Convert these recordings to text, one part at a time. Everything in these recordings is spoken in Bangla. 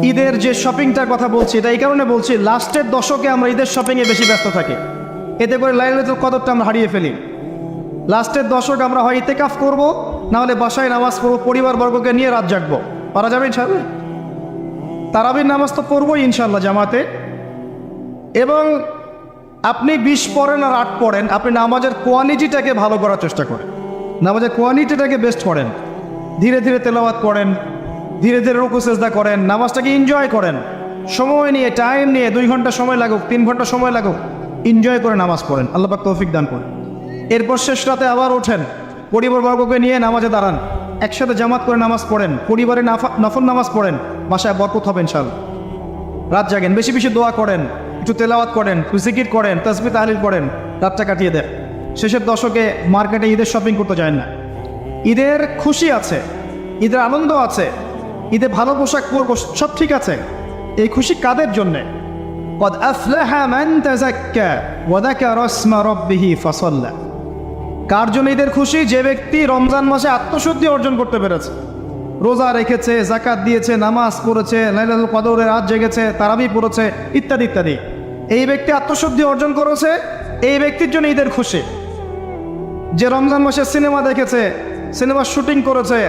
ঈদের যে শপিংটার কথা বলছি এটা এই কারণে বলছি, লাস্টের দশকে আমরা ঈদের শপিংয়ে বেশি ব্যস্ত থাকি, এতে করে লাইলাতুল কদরটা আমরা হারিয়ে ফেলি। লাস্টের দশক আমরা হয় ইতেকাফ করব, না হলে বাসায় নামাজ পড়বো, পরিবারবর্গকে নিয়ে রাত জাগবো। পারা যাবে ইনশাআল্লাহ? তারাবির নামাজ তো পড়বোই ইনশাআল্লাহ জামাতে। এবং আপনি 20 পড়েন আর 8 পড়েন, আপনি নামাজের কোয়ালিটিটাকে ভালো করার চেষ্টা করেন, নামাজের কোয়ালিটিটাকে বেস্ট করেন, ধীরে ধীরে তেলাওয়াত করেন, ধীরে ধীরে রুকু সেজদা করেন, নামাজটাকে এনজয় করেন, সময় নিয়ে টাইম নিয়ে 2 ঘন্টা সময় লাগুক, 3 ঘন্টা সময় লাগুক, এনজয় করে নামাজ পড়েন, আল্লাহ পাক তৌফিক দান করেন। এরপর শেষ রাতে আবার ওঠেন, পরিবারবর্গকে নিয়ে নামাজে দাঁড়ান, একসাথে জামাত করে নামাজ পড়েন, পরিবারে নফল নামাজ পড়েন, বাসায় বরকত হবে ইনশাআল্লাহ। রাত জাগেন, বেশি বেশি দোয়া করেন, একটু তেলাওয়াত করেন, একটু জিকির করেন, তাসবিহ তাহলিল করেন, রাতটা কাটিয়ে দেন। শেষের দশকে মার্কেটে ঈদের শপিং করতে যায় না। ঈদের খুশি আছে, ঈদের আনন্দ আছে, ঈদে ভালো পোশাক পরবো, সব ঠিক আছে। এই খুশি কাদের জন্যে? কদ আফলাহা মান তাযাক্কা ওয়া যাকারা ইসমা রাব্বিহি ফাসাল্লা। কার জন্য ঈদের খুশি? যে ব্যক্তি রমজান মাসে আত্মশুদ্ধি অর্জন করতে পেরেছে, রোজা রেখেছে, যাকাত দিয়েছে, নামাজ পড়েছে, লাইলাতুল কদরে রাত জেগেছে, তারাবি পড়েছে, ইত্যাদি ইত্যাদি। এই ব্যক্তি আত্মশুদ্ধি অর্জন করেছে, এই ব্যক্তির জন্য ঈদের খুশি। যে রমজান মাসে সিনেমা দেখেছে, সিনেমার শুটিং করেছে,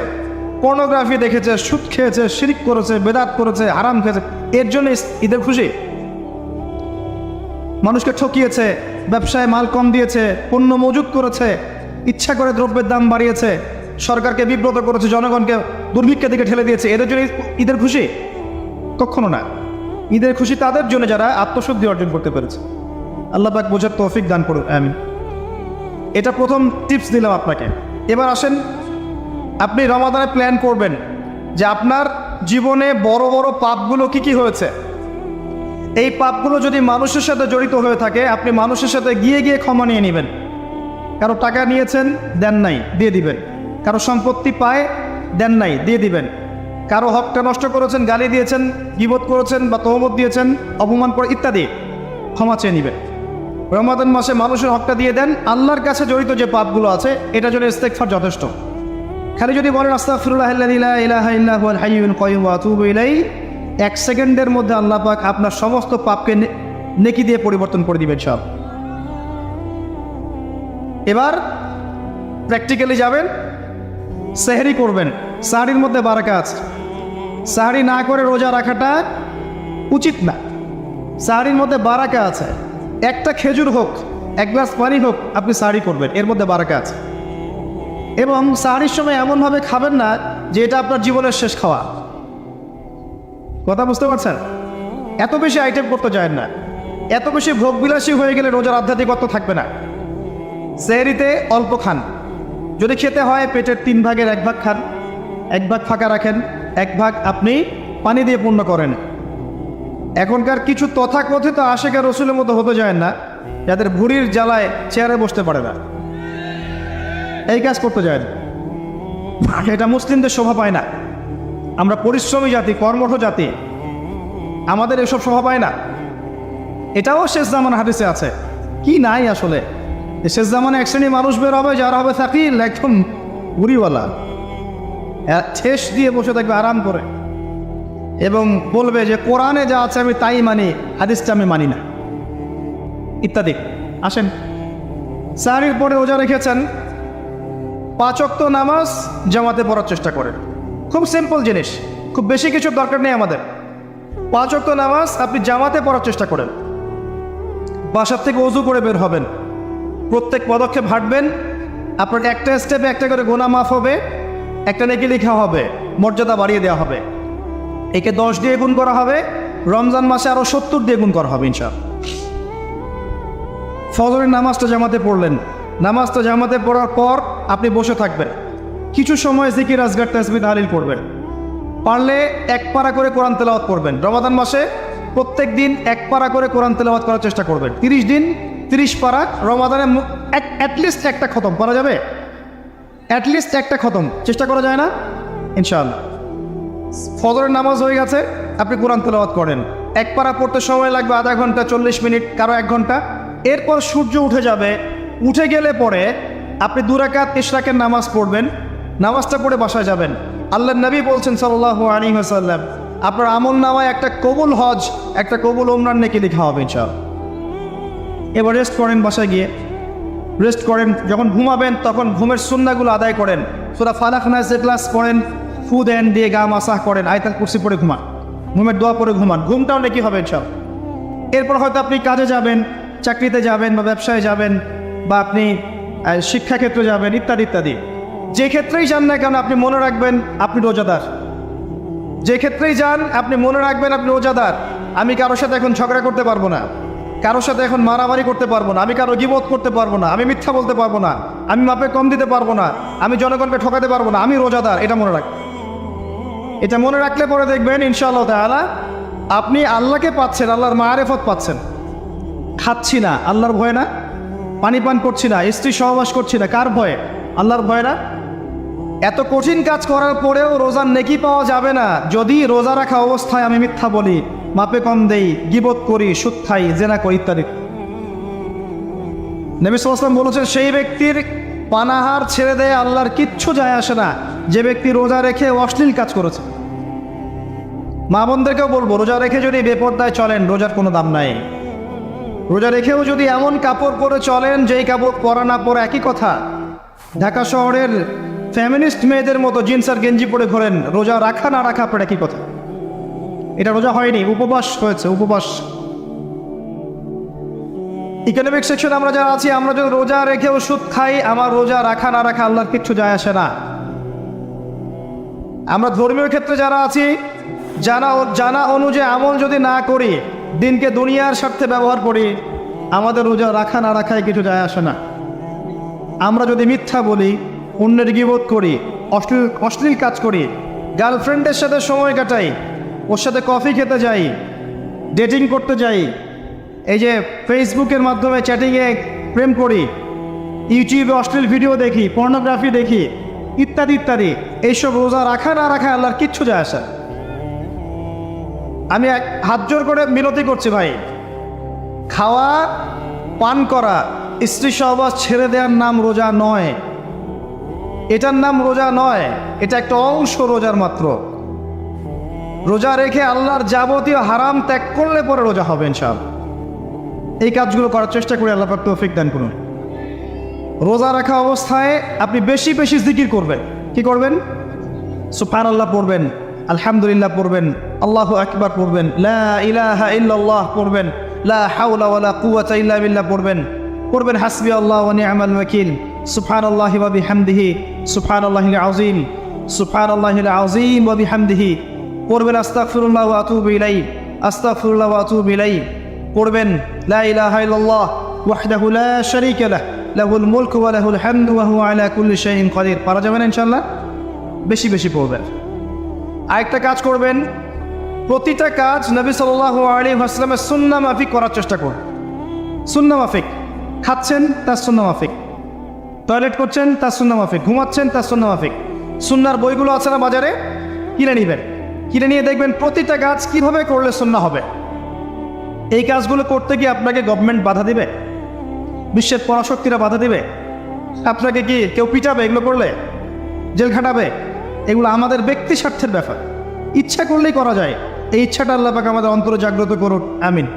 পর্নোগ্রাফি দেখেছে, সুদ খেয়েছে, শিরিক করেছে, বেদাত করেছে, হারাম খেয়েছে, এর জন্য ঈদের খুশি। মানুষকে ঠকিয়েছে, ব্যবসায় মাল কম দিয়েছে, পণ্য মজুত করেছে, ইচ্ছা করে দ্রব্যের দাম বাড়িয়েছে, সরকারকে বিব্রত করেছে, জনগণকে দুর্ভিক্ষের দিকে ঠেলে দিয়েছে, এদের জন্য ঈদের খুশি? কখনো না। ঈদের খুশি তাদের জন্য যারা আত্মশুদ্ধি অর্জন করতে পেরেছে। আল্লাহ পাক বোঝার তৌফিক দান করুন, আমিন। এটা প্রথম টিপস দিলাম আপনাকে। এবার আসেন, আপনি রমাদানে প্ল্যান করবেন যে আপনার জীবনে বড় বড় পাপগুলো কি কি হয়েছে। এই পাপগুলো যদি মানুষের সাথে জড়িত হয়ে থাকে, আপনি মানুষের সাথে গিয়ে গিয়ে ক্ষমা নিয়ে নেবেন। কারো টাকা নিয়েছেন, দেন নাই, দিয়ে দিবেন। কারো সম্পত্তি পায়, দেন নাই, দিয়ে দিবেন। কারো হকটা নষ্ট করেছেন, গালি দিয়েছেন, গীবত করেছেন বা তহমত দিয়েছেন, অপমান করে ইত্যাদি, ক্ষমা চেয়ে নেবেন। রমাদান মাসে মানুষের হকটা দিয়ে দেন। আল্লাহর কাছে জড়িত যে পাপগুলো আছে, এটার জন্য ইস্তেগফার যথেষ্ট। খালি যদি বলেন আস্তাগফিরুল্লাহাল্লাযী লা ইলাহা ইল্লা হুয়াল হাইয়ুল কাইয়্যুম ওয়া আতুবু ইলাইহি, 1 সেকেন্ডের মধ্যে আল্লাহ পাক আপনার সমস্ত পাপকে নেকি দিয়ে পরিবর্তন করে দিবেন সব। এবার প্র্যাকটিক্যালি যাবেন, সেহরি করবেন। সাহরির মধ্যে বারাকা আছে। সাহরি না করে রোজা রাখাটা উচিত না। সাহরির মধ্যে বারাকা আছে। একটা খেজুর হোক, 1 গ্লাস পানি হোক, আপনি সাহরি করবেন, এর মধ্যে বারাকা আছে। এবং সাহরির সময় এমনভাবে খাবেন না যে এটা আপনার জীবনের শেষ খাওয়া। কথা বুঝতে পারছেন? এত বেশি আইটেম করতে যায় না, এত বেশি ভোগবিলাসী হয়ে গেলে রোজার আধ্যাত্মিকত্ব থাকবে না। সেহরিতে অল্প খান, যদি খেতে হয় পেটের 3 ভাগের 1 ভাগ খান, 1 ভাগ ফাঁকা রাখেন, 1 ভাগ আপনি পানি দিয়ে পূর্ণ করেন। এখনকার কিছু তথাকথিত আশেখা রসুলের মতো হতে যায় না, যাদের ভুঁড়ির জ্বালায় চেয়ারে বসতে পারে না, এই কাজ করতে যায় না। এটা মুসলিমদের শোভা পায় না। আমরা পরিশ্রমী জাতি, কর্মঠ জাতি, আমাদের এসব শোভা পায় না। এটাও শেষ জামানা হাদিসে আছে। কি নাই আসলে, শেষ জামানে 1 শ্রেণী মানুষ বের হবে যারা হবে সাকিল, একদম বুড়িওয়ালা, ঠেস দিয়ে বসে থাকবে আরাম করে, এবং বলবে যে কোরআনে যা আছে আমি তাই মানি, হাদিসটা আমি মানি না, ইত্যাদি। আসেন, সাহরির পরে রোজা রেখেছেন, 5 ওয়াক্ত নামাজ জামাতে পড়ার চেষ্টা করেন। খুব সিম্পল জিনিস, খুব বেশি কিছুর দরকার নেই আমাদের। 5 ওয়াক্ত নামাজ আপনি জামাতে পড়ার চেষ্টা করেন। বাসার থেকে ওযু করে বের হবেন, প্রত্যেক পদক্ষেপ হাঁটবেন, আপনার একটা স্টেপে একটা করে গুনাহ মাফ হবে, একটা নেকি লেখা হবে, মর্যাদা বাড়িয়ে দেওয়া হবে। একে 10 দিয়ে গুণ করা হবে, রমজান মাসে আরও 70 দিয়ে গুণ করা হবে ইনশাআল্লাহ। ফজরের নামাজটা জামাতে পড়লেন, নামাজটা জামাতে পড়ার পর আপনি বসে থাকবেন, কিছু সময় জিকির আজগার তাসবিহ তাহলিল করবেন। পারলে 1 পারা করে কোরআন তেলাওয়াত করবেন। রমাদান মাসে প্রত্যেক দিন 1 পারা করে কোরআন তেলাওয়াত করার চেষ্টা করবেন। 30 দিন 30 পারা, রমাদানে অ্যাটলিস্ট একটা খতম করা যাবে, অ্যাটলিস্ট একটা খতম চেষ্টা করা যায় না ইনশাআল্লাহ। ফজরের নামাজ হয়ে গেছে, আপনি কোরআন তেলাওয়াত করেন। 1 পারা পড়তে সময় লাগবে আধা ঘন্টা, 40 মিনিট, কারো 1 ঘন্টা। এরপর সূর্য উঠে যাবে, উঠে গেলে পরে আপনি 2 রাকাত ইশরাকের নামাজ পড়বেন, নামাজটা পড়ে বাসায় যাবেন। আল্লাহর নবী বলছেন সাল্লাল্লাহু আলাইহি ওয়াসাল্লাম, আপনার আমল নামায় একটা কবুল হজ, একটা কবুল ওমরার নেকি লেখা হবে ইনশাআল্লাহ। এবার রেস্ট করেন, বাসায় গিয়ে রেস্ট করেন। যখন ঘুমাবেন তখন ঘুমের সুন্নাহগুলো আদায় করেন। সূরা ফালাক নাস ইখলাস পড়েন, ফু দেন, দিয়ে গা মাসাহ করেন, আয়াতুল কুরসি পড়ে ঘুমান, ঘুমের দোয়া পড়ে ঘুমান। ঘুমটাও নেকি হবে ইনশাআল্লাহ। এরপর হয়তো আপনি কাজে যাবেন, চাকরিতে যাবেন বা ব্যবসায় যাবেন বা আপনি শিক্ষাক্ষেত্রে যাবেন, ইত্যাদি ইত্যাদি। যে ক্ষেত্রেই যান না কেন আপনি মনে রাখবেন আপনি রোজাদার। যে ক্ষেত্রেই যান আপনি মনে রাখবেন আপনি রোজাদার। আমি কারোর সাথে এখন ঝগড়া করতে পারবো না, কারোর সাথে এখন মারামারি করতে পারবো না, আমি কারো গীবত করতে পারবো না, আমি মিথ্যা বলতে পারবো না, আমি মাপে কম দিতে পারবো না, আমি জনগণকে ঠকাতে পারবো না, আমি রোজাদার। এটা মনে রাখ, এটা মনে রাখলে পরে দেখবেন ইনশাআল্লাহ তাআলা আপনি আল্লাহকে পাচ্ছেন, আল্লাহর মারিফত পাচ্ছেন। খাচ্ছি না আল্লাহর ভয় না, পানি পান করছি না, স্ত্রী সহবাস করছি না, কার ভয়ে? আল্লাহর ভয় না? এত কঠিন কাজ করার পরেও রোজার নেকি পাওয়া যাবে না যদি রোজা রাখা অবস্থায় আমি মিথ্যা বলি, মাপে কম দেই, গীবত করি, সুদ খাই, জেনা করি ইত্যাদি। নবী সাল্লাল্লাহু আলাইহি ওয়াসাল্লাম বলেছেন সেই ব্যক্তির পানাহার ছেড়ে দেয় আল্লাহর কিচ্ছু যায় আসে না যে ব্যক্তি রোজা রেখে অশ্লীল কাজ করেছে। মা বোনদেরকেও বলবো, রোজা রেখে যদি বেপরদায় চলেন রোজার কোনো দাম নাই। রোজা রেখেও যদি এমন কাপড় পরে চলেন যেই কাপড় পরা না পরে একই কথা, ঢাকা শহরের ফ্যামিনিস্ট মেয়েদের মতো জিন্স আর গেঞ্জি পরে ঘোরেন, রোজা রাখা না রাখা আপনার একই কথা। এটা রোজা হয়নি, উপবাস হয়েছে, উপবাস। ইকোনমিক সেকশন আমরা যারা আছি, আমরা যদি রোজা রেখেও সুদ খাই, আমার রোজা রাখা না রাখা আল্লাহর কিচ্ছু যায় আসে না। আমরা ধর্মীয় ক্ষেত্রে যারা আছি, জানা অনুযায়ী আমল যদি না করি, দিনকে দুনিয়ার স্বার্থে ব্যবহার করি, আমাদের রোজা রাখা না রাখায় কিছু যায় আসে না। আমরা যদি মিথ্যা বলি, অন্যের গীবত করি, অশ্লীল কাজ করি, গার্লফ্রেন্ডের সাথে সময় কাটাই, ওর সাথে কফি খেতে যাই, ডেটিং করতে যাই, এই যে ফেসবুকের মাধ্যমে চ্যাটিংয়ে প্রেম করি, ইউটিউবে অশ্লীল ভিডিও দেখি, পর্নোগ্রাফি দেখি, ইত্যাদি ইত্যাদি, এইসব রোজা রাখা না রাখা আল্লাহর কিচ্ছু যায় আসে। আমি হাত জোর করে মিনতি করছি ভাই, খাওয়া পান করা, স্ত্রী সহবাস ছেড়ে দেওয়ার নাম রোজা নয়, এটার নাম রোজা নয়, এটা একটা অংশ রোজার মাত্র। রোজা রেখে আল্লাহর যাবতীয় হারাম ত্যাগ করলে পরে রোজা হবে ইনশাআল্লাহ। এই কাজগুলো করার চেষ্টা করে আল্লাহ পাক তৌফিক দান করুন। রোজা রাখা অবস্থায় আপনি বেশি বেশি জিকির করবেন। কি করবেন? সুবহানাল্লাহ পড়বেন, আলহামদুলিল্লাহ পড়বেন, আল্লাহু আকবার পড়বেন, লা ইলাহা ইল্লাল্লাহ পড়বেন, লা হাওলা ওয়ালা কুওয়াতা ইল্লা বিল্লাহ পড়বেন হাসবি আল্লাহ ওয়া নি'মাল ওয়াকিল, সুবহানাল্লাহি ওয়া বিহামদিহি, সুবহানাল্লাহিল আযীম, সুবহানাল্লাহিল আযীম ওয়া বিহামদিহি। পড়বেন আস্তাগফিরুল্লাহ ওয়া আতুবু ইলাইহি, আস্তাগফিরুল্লাহ ওয়া আতুবু ইলাইহি। পড়বেন লা ইলাহা ইল্লাল্লাহ ওয়াহদাহু লা শারীকা লাহু, লাহুল মুলকু ওয়া লাহুল হামদু ওয়া হুয়া আলা কুল্লি শাইইন কাদির। পারা যাবে না ইনশাআল্লাহ? বেশি বেশি পড়বেন। আরেকটা কাজ করবেন, প্রতিটা কাজ নবী সাল্লাল্লাহু আলাইহি ওয়াসাল্লামের সুন্নাহ মাফিক করার চেষ্টা করুন। সুন্নাহ মাফিক, খাচ্ছেন তার সুন্নাহ মাফিক, টয়লেট করছেন তার সুন্নাহ মাফিক, ঘুমাচ্ছেন তার সুন্নাহ মাফিক। সুন্নাহর বইগুলো আছে না বাজারে, কিনে নেবেন, কিনে নিয়ে দেখবেন প্রতিটা কাজ কিভাবে করলে সুন্নাহ হবে। এই কাজগুলো করতে গিয়ে আপনাকে গভর্নমেন্ট বাধা দিবে, বিশ্বের পরাশক্তিরা বাধা দিবে, আপনাকে কি কেউ পিটাবে এগুলো করলে, জেল খাটাবে? এগুলো আমাদের ব্যক্তি স্বার্থের ব্যাপার, ইচ্ছা করলেই করা যায়। এই ইচ্ছাটা আল্লাহ পাক আমাদের অন্তরে জাগ্রত করুন, আমিন।